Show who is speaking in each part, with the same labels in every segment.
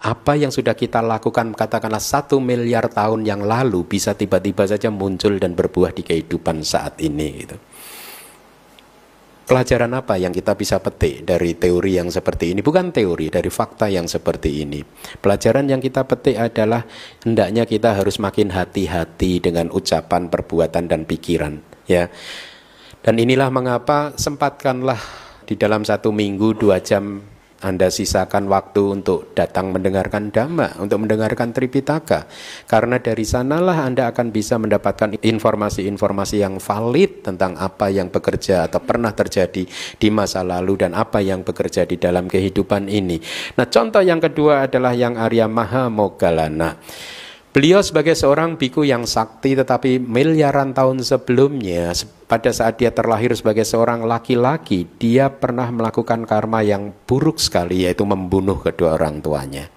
Speaker 1: Apa yang sudah kita lakukan katakanlah 1 miliar tahun yang lalu bisa tiba-tiba saja muncul dan berbuah di kehidupan saat ini gitu. Pelajaran apa yang kita bisa petik dari teori yang seperti ini? Bukan teori, dari fakta yang seperti ini. Pelajaran yang kita petik adalah hendaknya kita harus makin hati-hati dengan ucapan, perbuatan, dan pikiran. Ya. Dan inilah mengapa sempatkanlah di dalam 1 minggu 2 jam Anda sisakan waktu untuk datang mendengarkan Dhamma, untuk mendengarkan Tripitaka. Karena dari sanalah Anda akan bisa mendapatkan informasi-informasi yang valid tentang apa yang bekerja atau pernah terjadi di masa lalu dan apa yang bekerja di dalam kehidupan ini. Nah, contoh yang kedua adalah yang Arya Mahamoggallana. Beliau sebagai seorang biku yang sakti, tetapi miliaran tahun sebelumnya, pada saat dia terlahir sebagai seorang laki-laki, dia pernah melakukan karma yang buruk sekali, yaitu membunuh kedua orang tuanya.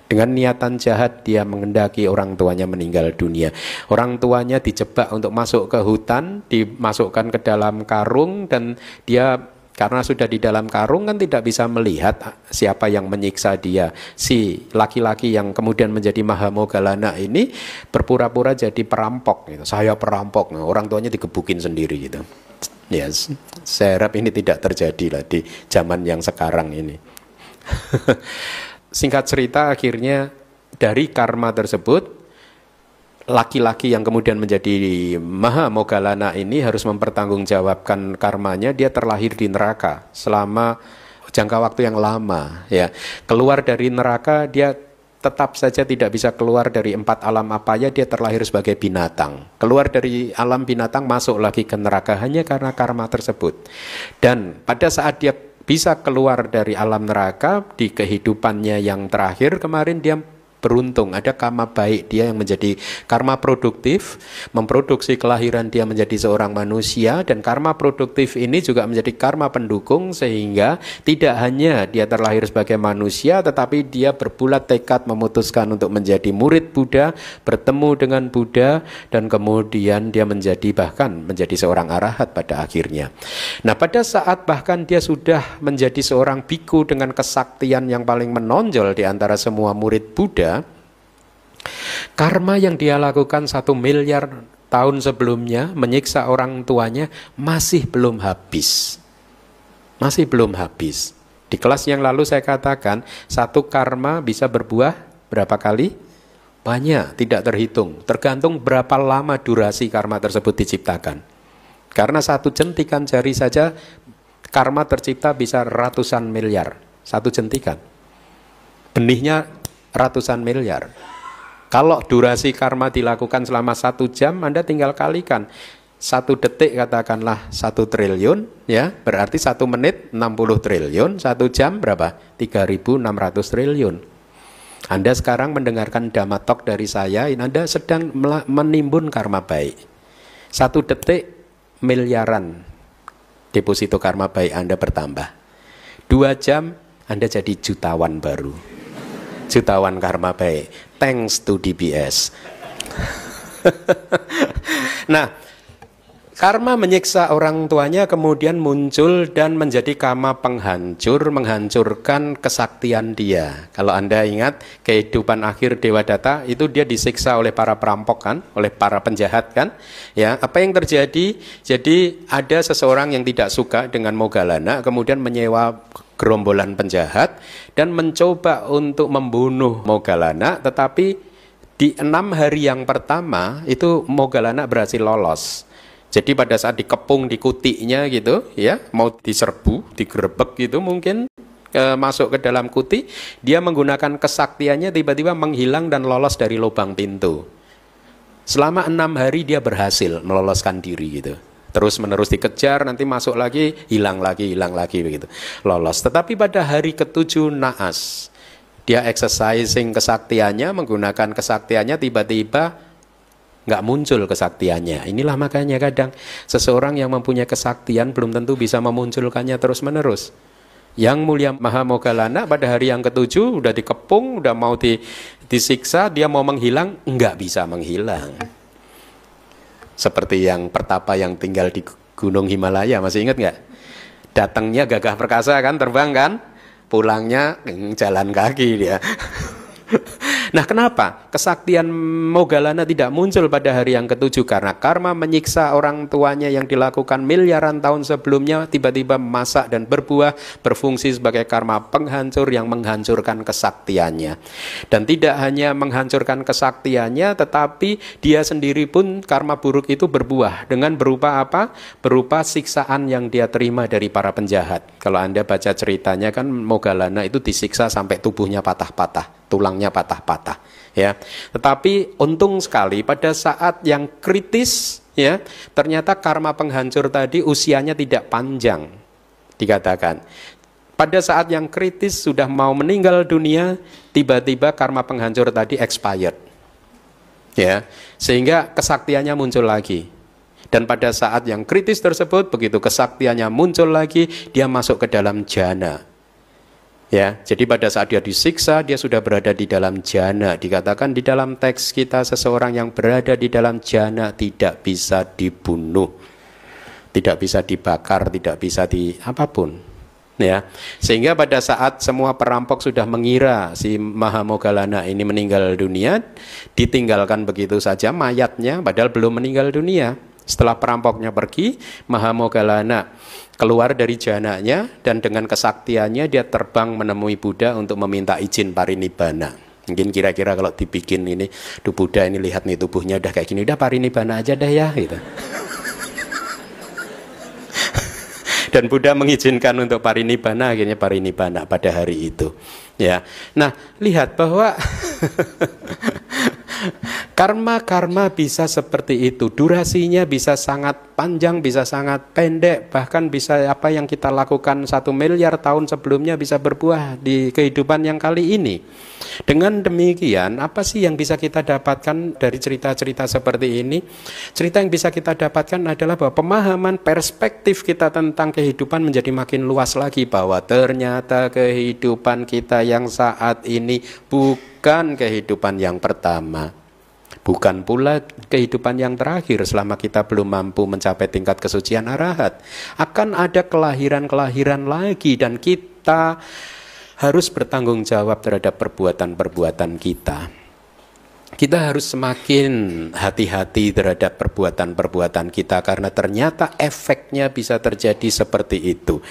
Speaker 1: Dengan niatan jahat dia menghendaki orang tuanya meninggal dunia. Orang tuanya dijebak untuk masuk ke hutan, dimasukkan ke dalam karung, dan dia karena sudah di dalam karung kan tidak bisa melihat siapa yang menyiksa dia. Si laki-laki yang kemudian menjadi Mahamoggallana ini berpura-pura jadi perampok gitu. Saya perampok. Nah, orang tuanya digebukin sendiri gitu. Yes. Saya harap ini tidak terjadi lah di zaman yang sekarang ini. Singkat cerita, akhirnya dari karma tersebut, laki-laki yang kemudian menjadi Mahamoggallana ini harus mempertanggungjawabkan karmanya. Dia terlahir di neraka selama jangka waktu yang lama. Ya, keluar dari neraka dia tetap saja tidak bisa keluar dari 4 alam apaya. Dia terlahir sebagai binatang. Keluar dari alam binatang masuk lagi ke neraka hanya karena karma tersebut. Dan pada saat dia bisa keluar dari alam neraka di kehidupannya yang terakhir kemarin, dia beruntung, ada karma baik dia yang menjadi karma produktif, memproduksi kelahiran dia menjadi seorang manusia, dan karma produktif ini juga menjadi karma pendukung sehingga tidak hanya dia terlahir sebagai manusia, tetapi dia berbulat tekad memutuskan untuk menjadi murid Buddha, bertemu dengan Buddha, dan kemudian dia bahkan menjadi seorang arahat pada akhirnya. Nah, pada saat bahkan dia sudah menjadi seorang biku dengan kesaktian yang paling menonjol di antara semua murid Buddha, karma yang dia lakukan 1 miliar tahun sebelumnya menyiksa orang tuanya masih belum habis. Masih belum habis. Di kelas yang lalu saya katakan, satu karma bisa berbuah berapa kali? Banyak, tidak terhitung. Tergantung berapa lama durasi karma tersebut diciptakan. Karena satu jentikan jari saja karma tercipta bisa ratusan miliar. Satu jentikan. Benihnya ratusan miliar. Kalau durasi karma dilakukan selama 1 jam, Anda tinggal kalikan. 1 detik katakanlah 1 triliun, ya, berarti 1 menit 60 triliun, 1 jam berapa? 3.600 triliun. Anda sekarang mendengarkan Dhamma Talk dari saya, Anda sedang menimbun karma baik. 1 detik miliaran deposito karma baik Anda bertambah. 2 jam Anda jadi jutawan baru. Jutawan karma baik, thanks to DBS. Nah, karma menyiksa orang tuanya kemudian muncul dan menjadi karma penghancur, menghancurkan kesaktian dia. Kalau Anda ingat kehidupan akhir Dewadatta itu dia disiksa oleh para perampok kan, oleh para penjahat kan. Ya, apa yang terjadi? Jadi ada seseorang yang tidak suka dengan Moggallana kemudian menyewa gerombolan penjahat dan mencoba untuk membunuh Moggallana, tetapi di 6 hari yang pertama itu Moggallana berhasil lolos. Jadi pada saat dikepung di kutinya gitu ya, mau diserbu, digerebek gitu mungkin masuk ke dalam kuti, dia menggunakan kesaktiannya tiba-tiba menghilang dan lolos dari lubang pintu. Selama 6 hari dia berhasil meloloskan diri gitu. Terus menerus dikejar, nanti masuk lagi, hilang lagi begitu. Lolos. Tetapi pada hari ke-7 naas, dia exercising kesaktiannya, menggunakan kesaktiannya, tiba-tiba nggak muncul kesaktiannya. Inilah makanya kadang seseorang yang mempunyai kesaktian belum tentu bisa memunculkannya terus-menerus. Yang mulia Mahamoggallana pada hari yang ke-7 udah dikepung, udah mau disiksa, dia mau menghilang, nggak bisa menghilang. Seperti yang pertapa yang tinggal di Gunung Himalaya, masih ingat nggak? Datangnya gagah perkasa kan, terbang kan? pulangnya jalan kaki dia. Nah, kenapa kesaktian Moggallana tidak muncul pada hari yang ketujuh? Karena karma menyiksa orang tuanya yang dilakukan miliaran tahun sebelumnya tiba-tiba memasak dan berbuah, berfungsi sebagai karma penghancur yang menghancurkan kesaktiannya. Dan tidak hanya menghancurkan kesaktiannya, tetapi dia sendiri pun karma buruk itu berbuah dengan berupa apa? Berupa siksaan yang dia terima dari para penjahat. Kalau Anda baca ceritanya kan Moggallana itu disiksa sampai tubuhnya patah-patah, tulangnya patah-patah, ya. Tetapi untung sekali pada saat yang kritis, ya, ternyata karma penghancur tadi usianya tidak panjang, dikatakan. Pada saat yang kritis sudah mau meninggal dunia, tiba-tiba karma penghancur tadi expired, ya, sehingga kesaktiannya muncul lagi. Dan pada saat yang kritis tersebut, begitu kesaktiannya muncul lagi, dia masuk ke dalam jana. Ya, jadi pada saat dia disiksa, dia sudah berada di dalam jana. Dikatakan di dalam teks kita, seseorang yang berada di dalam jana tidak bisa dibunuh, tidak bisa dibakar, tidak bisa di apapun. Ya, sehingga pada saat semua perampok sudah mengira si Mahamoggallana ini meninggal dunia, ditinggalkan begitu saja mayatnya, padahal belum meninggal dunia. Setelah perampoknya pergi, Mahamoggallana keluar dari jananya dan dengan kesaktiannya dia terbang menemui Buddha untuk meminta izin parinibbana. Mungkin kira-kira kalau dibikin ini, Buddha ini lihat nih tubuhnya udah kayak gini, udah parinibbana aja dah ya, gitu. Dan Buddha mengizinkan untuk parinibbana, akhirnya parinibbana pada hari itu. Ya, nah lihat bahwa karma-karma bisa seperti itu, durasinya bisa sangat panjang, bisa sangat pendek, bahkan bisa apa yang kita lakukan 1 miliar tahun sebelumnya bisa berbuah di kehidupan yang kali ini. Dengan demikian, apa sih yang bisa kita dapatkan dari cerita-cerita seperti ini? Cerita yang bisa kita dapatkan adalah bahwa pemahaman perspektif kita tentang kehidupan menjadi makin luas lagi, bahwa ternyata kehidupan kita yang saat ini bukan kehidupan yang pertama. Bukan pula kehidupan yang terakhir selama kita belum mampu mencapai tingkat kesucian arahat. Akan ada kelahiran-kelahiran lagi dan kita harus bertanggung jawab terhadap perbuatan-perbuatan kita. Kita harus semakin hati-hati terhadap perbuatan-perbuatan kita karena ternyata efeknya bisa terjadi seperti itu.